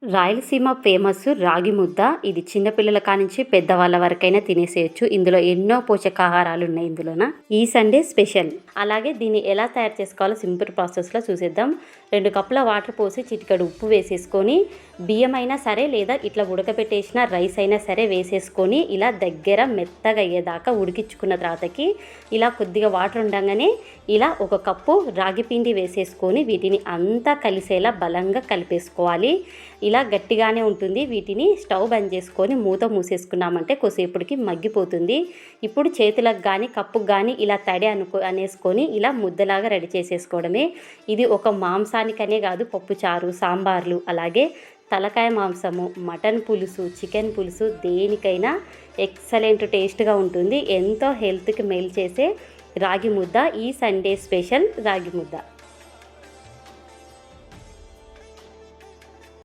Rayalaseema famous రాగి ముద్ద. ఇది చిన్నపిల్లల కానించి పెద్దవాళ్ళ వరకైనా తినేసేయచ్చు. ఇందులో ఎన్నో పోషకాహారాలు ఉన్నాయి ఇందులోన. ఈ సండే స్పెషల్. అలాగే దీన్ని ఎలా తయారు చేసుకోవాలో సింపుల్ ప్రాసెస్లో చూసేద్దాం. 2 కప్పుల వాటర్ పోసి చిటికెడు ఉప్పు వేసేసుకొని, బియ్యం అయినా సరే లేదా ఇట్లా ఉడకబెట్టేసిన రైస్ అయినా సరే వేసేసుకొని ఇలా దగ్గర మెత్తగా అయ్యేదాకా ఉడికించుకున్న తర్వాతకి ఇలా కొద్దిగా వాటర్ ఉండగానే ఇలా 1 కప్పు రాగి పిండి వేసేసుకొని వీటిని అంతా కలిసేలా బలంగా కలిపేసుకోవాలి. ఇలా గట్టిగానే ఉంటుంది. వీటిని స్టవ్ బంద్ చేసుకొని మూత మూసేసుకున్నామంటే కొద్దిసేపటికి మగ్గిపోతుంది. ఇప్పుడు చేతులకు కానీ కప్పుకు కానీ ఇలా తడి అనేసుకొని ఇలా ముద్దలాగా రెడీ చేసేసుకోవడమే. ఇది ఒక మాంసానికనే కాదు, పప్పుచారు, సాంబార్లు, అలాగే తలకాయ మాంసము, మటన్ పులుసు, చికెన్ పులుసు దేనికైనా ఎక్సలెంట్ టేస్ట్గా ఉంటుంది. ఎంతో హెల్త్కి మేలు చేసే రాగి ముద్ద. ఈ సండే స్పెషల్ రాగి ముద్ద.